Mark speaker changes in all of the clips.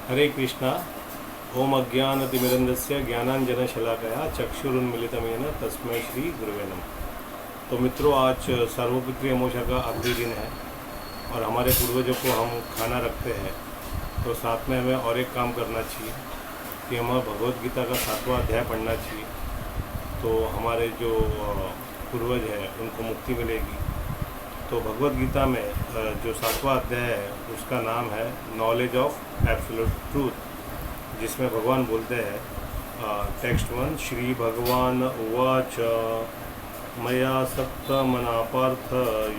Speaker 1: हरे कृष्णा। ओम अज्ञानतिमिरन्दस्य ज्ञानाञ्जनशलाकया चक्षुरुन्मिलितं येन तस्मै श्री गुरुवे नमः। तो मित्रों, आज सर्वपितृ अमावस्या का आखिरी दिन है और हमारे पूर्वजों को हम खाना रखते हैं, तो साथ में हमें और एक काम करना चाहिए कि हमें भगवत गीता का 7वां अध्याय पढ़ना चाहिए। तो हमारे जो पूर्वज हैं उनको मुक्ति मिलेगी। तो भगवत गीता में जो 7वां अध्याय है उसका नाम है नॉलेज ऑफ एब्सोल्यूट ट्रूथ, जिसमें भगवान बोलते हैं टेक्स्ट 1, श्री भगवान उवाच मया सप्तमना पार्थ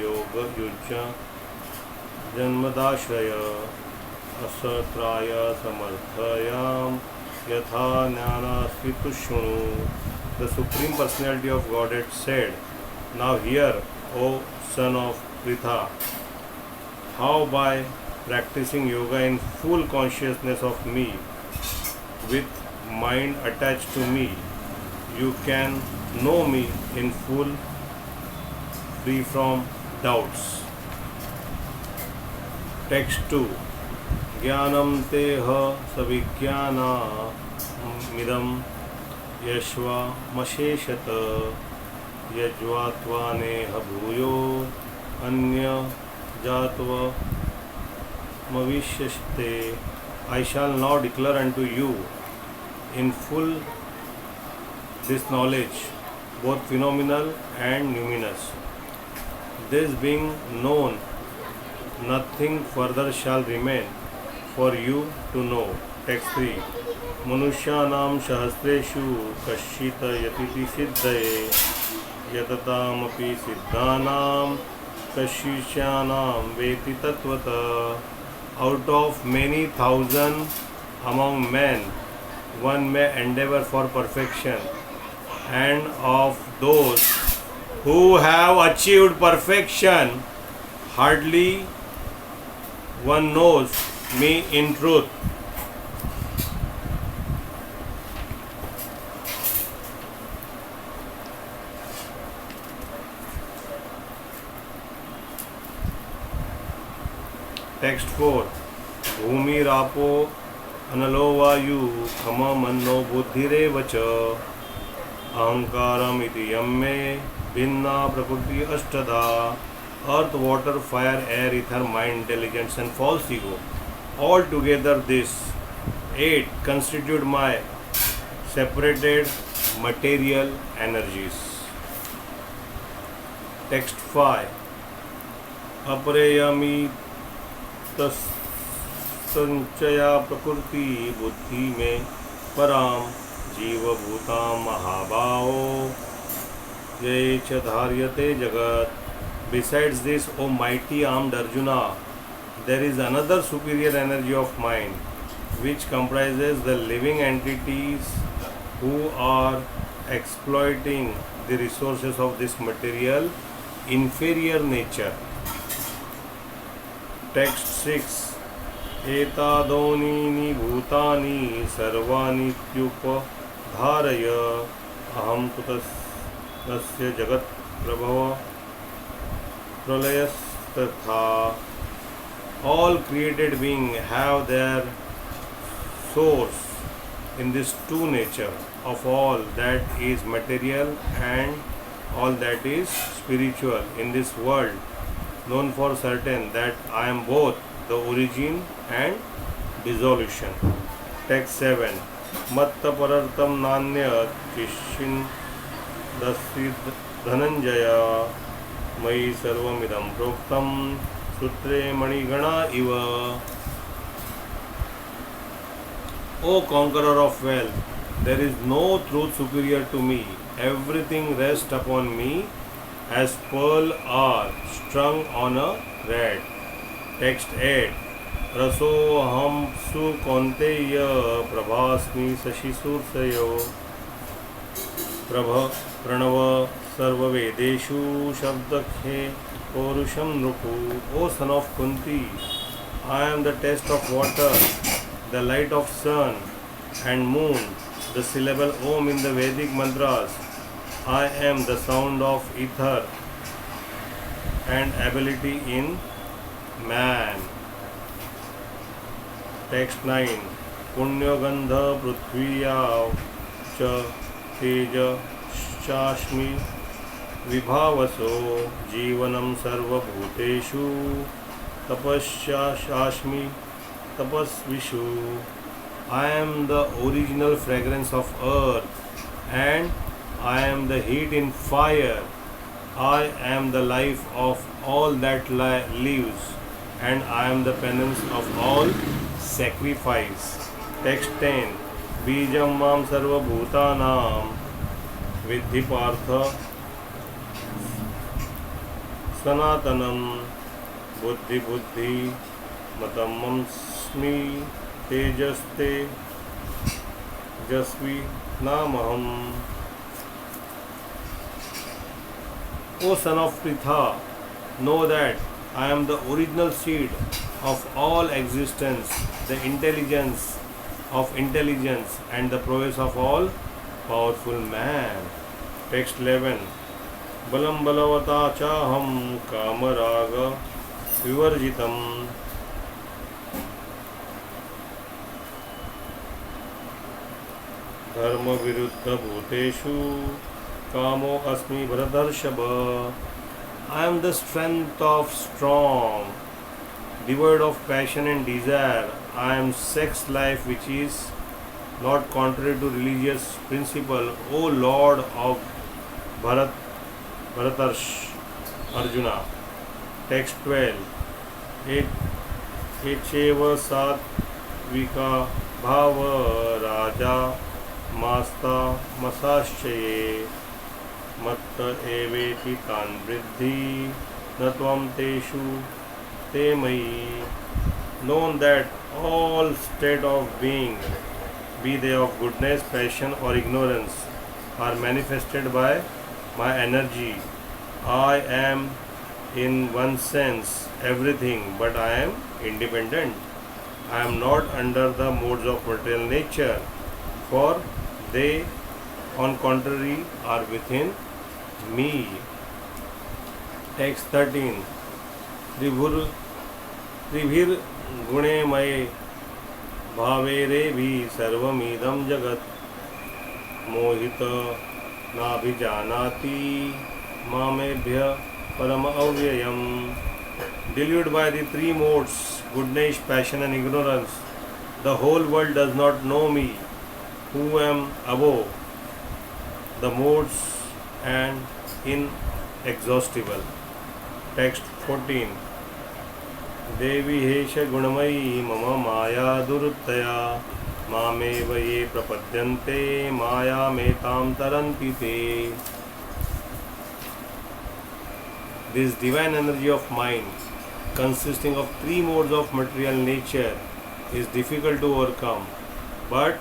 Speaker 1: योग युज्य जन्मदाश्रय असत्राय समर्थयाम यथा ज्ञानास्ति शृणु। The supreme personality of Godhead said, now hear O son of Pritha, how by practicing yoga in full consciousness of me, with mind attached to me, you can know me in full, free from doubts. Text 2, ज्ञानम Teh सविज्ञाना मिदम यश्वा मशेषत यज्वात्वानेह भूयो अन्य जात्वमविष्यस्ते। I shall now declare unto you in full this knowledge, both phenomenal and numinous. This being known, nothing further shall remain for you to know. Text 3, मनुष्याणां सहस्रेषु कश्चित् यतिति सिद्धये यततामपि सिद्धानां कश्चिच्छानां वेति तत्वतः। Out of many thousand among men, one may endeavor for perfection, and of those who have achieved perfection, hardly one knows me in truth. Text 4, भूमिरापो अनलो वायु खम मन्नो बुद्धिरेव च अहंकारम इति यम्मे भिन्ना प्रकृति अष्टधा। Earth, water, fire, air, ether, mind, intelligence and false ego, all together this 8 constitute my separated material energies. Text 5, अपरेयमी तस्संचया प्रकृति बुद्धि में पराम जीवभूता महाभावो ये च धार्यते जगत। Besides this, O mighty armed Arjuna, there is another superior energy of mind which comprises the living entities who are exploiting the resources of this material inferior nature. Text 6, एतादोनीनि भूतानि सर्वानीत्युपधारय अहं कुतस्य जगत् प्रभव प्रलयस्तथा। All created beings have their source in this two nature of all that is material and all that is spiritual in this world, known for certain that I am both the origin and dissolution. Text 7, matta parartam nanyat kishindasya dhananjaya mayi sarvamidam proktam sutre manigana iva. O conqueror of wealth, there is no truth superior to me. Everything rests upon me as pearl are strung on a thread. Text 8, रसोऽहं सुकौन्तेय प्रभास्मि शशिसूर्ययो प्रणव सर्ववेदेषु शब्दखे पौरुषं नृपु। O son of Kunti, I am the taste of water, the light of sun and moon, the syllable Om in the Vedic mantras. I am the sound of ether and ability in man. Text 9 पुण्यगंध पृथ्वीया च तेजश्चास्मि विभावसो जीवनं सर्वभूतेषु तपस्यास्मि तपस्विषु I am the original fragrance of earth and I am the heat in fire. I am the life of all that lives and I am the penance of all sacrifice. Text 10 Bijam mam sarva bhutanam Vidhi partha Sanatanam Buddhi buddhi Matamam Smi Tejaste Jasvi Namaham. O son of Pritha, know that I am the original seed of all existence, the intelligence of intelligence and the prowess of all powerful man. Text 11 Balam balavata chaham kamaraga vivarjitam dharma viruddha bhuteshu kamo asmi bharadharshaba. I am the strength of strong, devoid of passion and desire. I am sex life which is not contrary to religious principle. O Lord of Bharatarsh Arjuna. Text 12 Echeva satvika bhava raja masta masaschaye matta eveti tan vriddhi natvam teshu te mayi. Known that all state of being, be they of goodness, passion or ignorance, are manifested by my energy. I am in one sense everything, but I am independent. I am not under the modes of material nature, for they on contrary are within me. Text 13 Tribhir gune may bhavere bhi sarvamidam jagat mohita nabhijanati mamebhya param avyayam. Deluded by the three modes, goodness, passion and ignorance, the whole world does not know me, who am above the modes and inexhaustible. Text 14 Devi hesha gunamayi mama maya duruttaya mameva ye prapadyante maya metam taranti te. This divine energy of mind, consisting of three modes of material nature, is difficult to overcome, but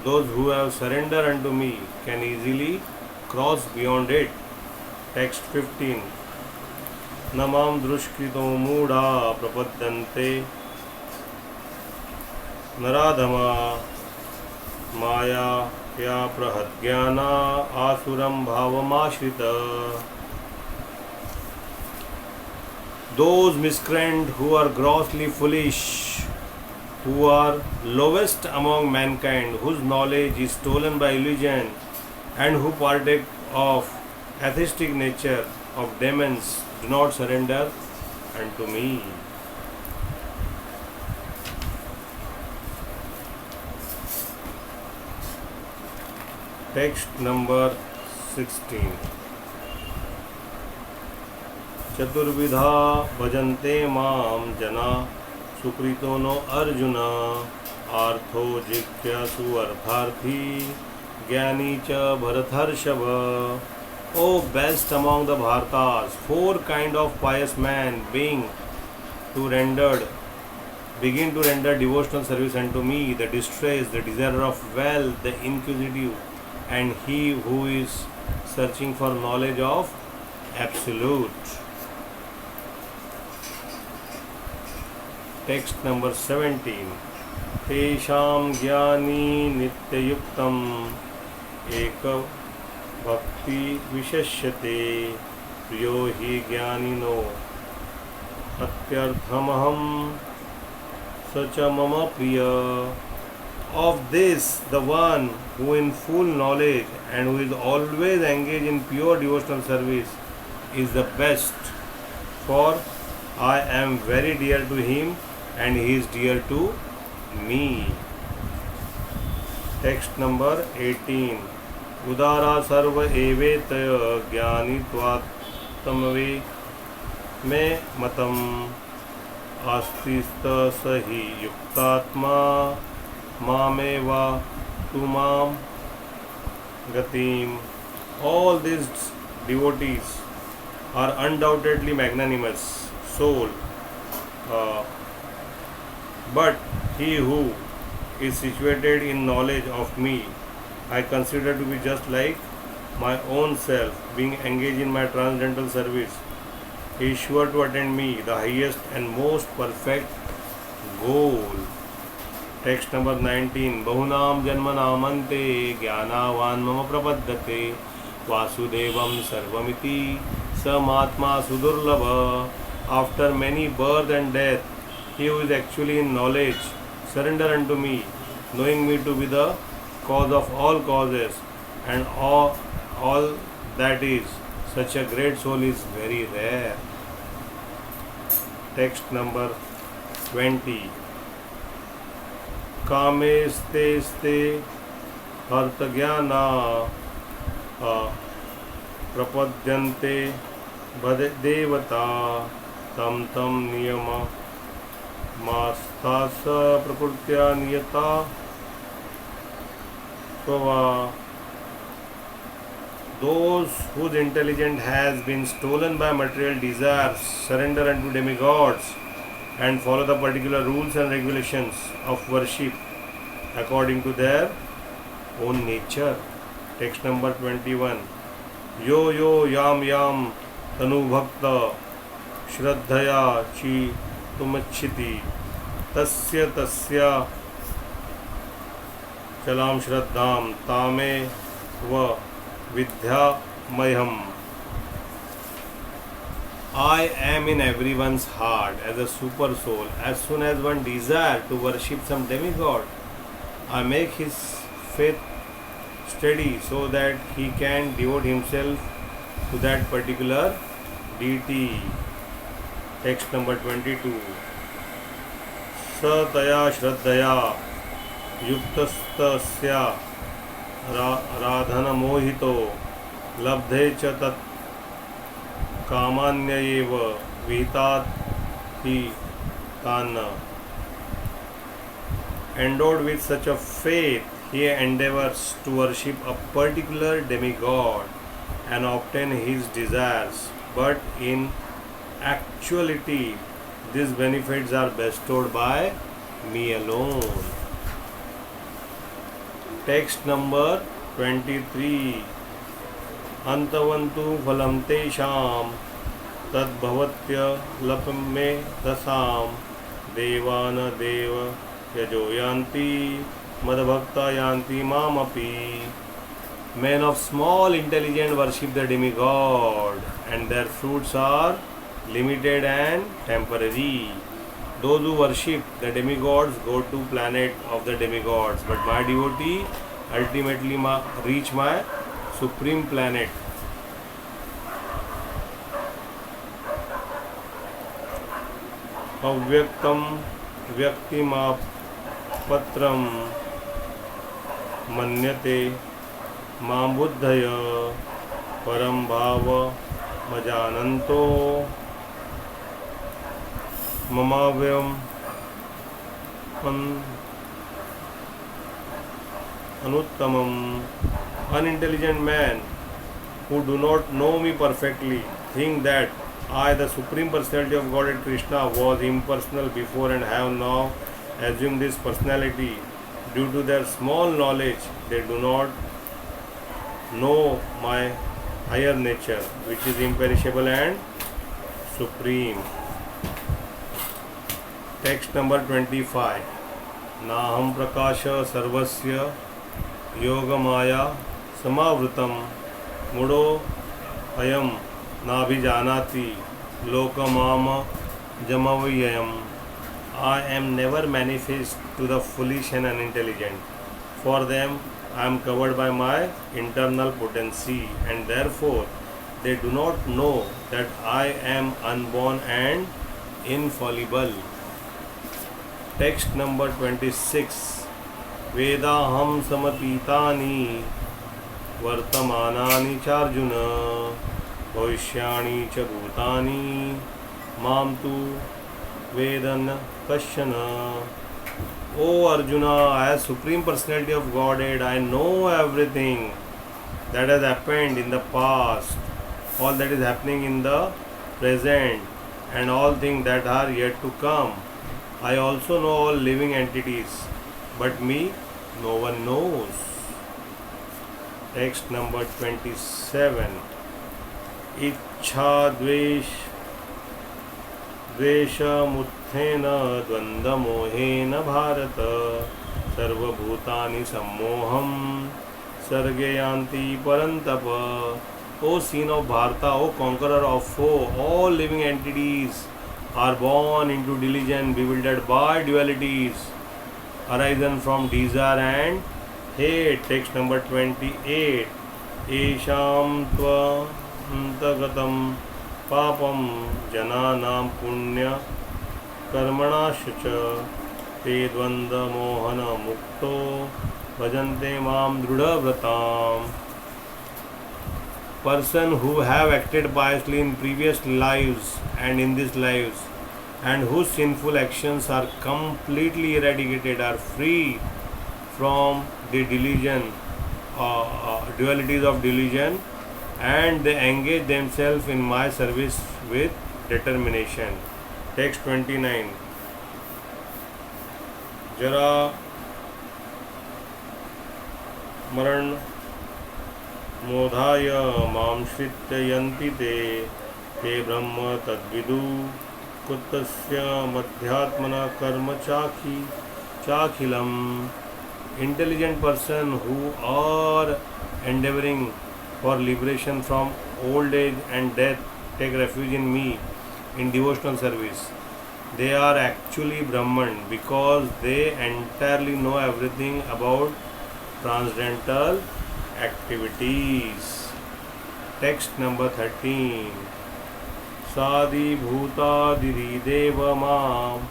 Speaker 1: those who have surrendered unto me can easily cross beyond it. Text 15 Namam drushkrito mooda prapadyante naradhama maya ya prahadgyana asuram bhavamashrita. Those miscreants who are grossly foolish, who are lowest among mankind, whose knowledge is stolen by illusion, and who partake of atheistic nature of demons, do not surrender unto me. Text number 16 Chaturvidha bhajante mam jana sukrito no arjuna artho jikyasu artharthi gyani cha bharatharshava. O best among the Bharatas, four kind of pious men begin to render devotional service unto me: the distressed, the desirer of wealth, the inquisitive, and he who is searching for knowledge of absolute. Text number 17 Tesham Jnani Nityayuktam Eka Bhakti Vishashyate Priyo Hi Jnanino Atyarthamaham स च मम प्रिय. Of this, the one who in full knowledge and who is always engaged in pure devotional service is the best, for I am very dear to him and he is dear to me. Text number 18. उदारा सर्व एवेतय ज्ञानी त्वात्मवे मे मतम आस्तिस्त सहि युक्तात्मा मामेवा tu mam gatim. All these devotees are undoubtedly magnanimous soul, but he who is situated in knowledge of me I consider to be just like my own self, being engaged in my transcendental service. He is sure to attain me, the highest and most perfect goal. Text number 19. Bahunam janmanamante jnanavan mama prapaddate vasudevam sarvamiti samatma sudurlabha. After many birth and death, he who is actually in knowledge, surrender unto me, knowing me to be the cause of all causes and all that is. Such a great soul is very rare. Text number 20. कामेस्ते स्ते हर्तज्ञाना प्रपद्यन्ते देवता तम तम नियम मास्तास प्रकृत्या नियता स्ववा. Those whose intelligence has been stolen by material desires surrender unto demigods and follow the particular rules and regulations of worship according to their own nature. Text number 21. Yo yo yam yam tanu bhakta shraddhaya chi tumachiti tasya tasya chalam shraddham tame va vidyamayam. I am in everyone's heart as a super soul. As soon as one desires to worship some demigod, I make his faith steady so that he can devote himself to that particular deity. Text number 22. Sataya shraddhaya yuktastasya radhana mohito labdhe cha tat कामान्यएव विहितात ही तान. Endowed with such a faith, he endeavors to worship a particular demigod and obtain his desires, but in actuality these benefits are bestowed by me alone. Text number 23. अंतवन्तु फलं तेषां तद्भवत्य लपमे दशां देवान देव यजो यान्ति मद्भक्ता यान्ति मामपि. Men of small intelligence worship the demigod and their fruits are limited and temporary. Those who worship the demigods go to planet of the demigods, but my devotee ultimately reach my supreme planet. अव्यक्तम व्यक्तिमापत्रम मन्यते मां बुद्धय परम भाव मजानन्तो ममाव्यम अनुत्तमम. Unintelligent men who do not know me perfectly think that I, the Supreme Personality of Godhead Krishna, was impersonal before and have now assumed this personality. Due to their small knowledge, they do not know my higher nature, which is imperishable and supreme. Text number 25. Naham prakasha sarvasya yogamaya समावृतम मूढ़ो अयम नाभिजानाति लोकमाम जमव्ययम. I am never manifest to the foolish and unintelligent. For them, I am covered by my internal potency, and therefore they do not know that I am unborn and infallible. Text number 26. Vedaham samatitani वर्तमानानि चार्जुन भविष्याणि च भूतानि मां तु वेदन कश्चन. O Arjuna, as Supreme Personality of Godhead, I know everything that has happened in the past, all that is happening in the present, and all things that are yet to come. I also know all living entities, but me no one knows. Text number 27. इच्छा द्वेषमुत्थेन द्वन्द्वमोहेन भारत सर्वभूतानि सम्मोहं सर्गे यान्ति परन्तप. O Son of Bharata, O conqueror of foe, all living entities are born into delusion, bewildered by dualities, arisen from desire and hate. Text number 28. Esham tvantagatam papam jananam punya karmanascha te dvanda mohana mukto bhajante mam drudha. Person who have acted piously in previous lives and in these lives, and whose sinful actions are completely eradicated, are free from the delusion, dualities of delusion, and they engage themselves in my service with determination. Text 29. Jara maran मोधाय मां श्रित्य यन्ति ते ब्रह्म तद्विदु कुतस्य मध्यात्मना कर्म चाखिलम. Intelligent person who are endeavoring for liberation from old age and death take refuge in me in devotional service. They are actually Brahman because they entirely know everything about transcendental activities. Text number 13. Sadi bhuta diri deva mam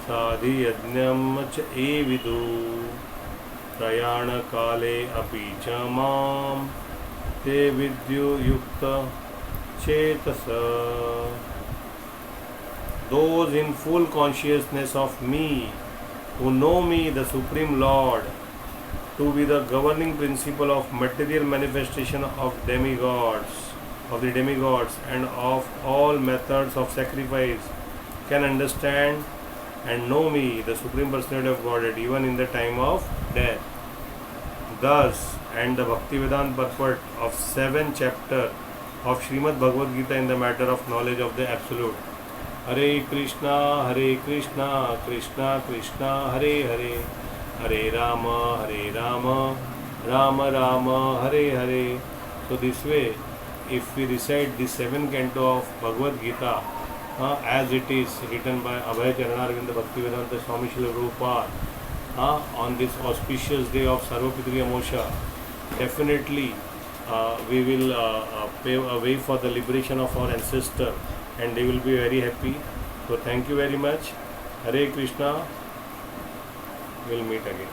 Speaker 1: Sadi yajnam ch evidu prayana kale api cha mam te vidyu yukta chetasa. Those in full consciousness of me, who know me, the Supreme Lord, to be the governing principle of material manifestation of demigods, and of all methods of sacrifice, can understand and know me, the Supreme Personality of Godhead, even in the time of death. Thus, and the Bhaktivedanta purport of 7th chapter of Srimad Bhagavad Gita in the matter of knowledge of the Absolute. Hare Krishna, Krishna Krishna, Hare Hare, Hare Rama, Rama Rama, Hare Hare. So this way, if we recite the 7th canto of Bhagavad Gita as it is written by Abhay Charanarvinda Bhaktivedanta Swami Srila Prabhupada on this auspicious day of Sarvapitri Amosha, definitely we will pave a way for the liberation of our ancestor, and they will be very happy. So thank you very much. Hare Krishna. We'll meet again.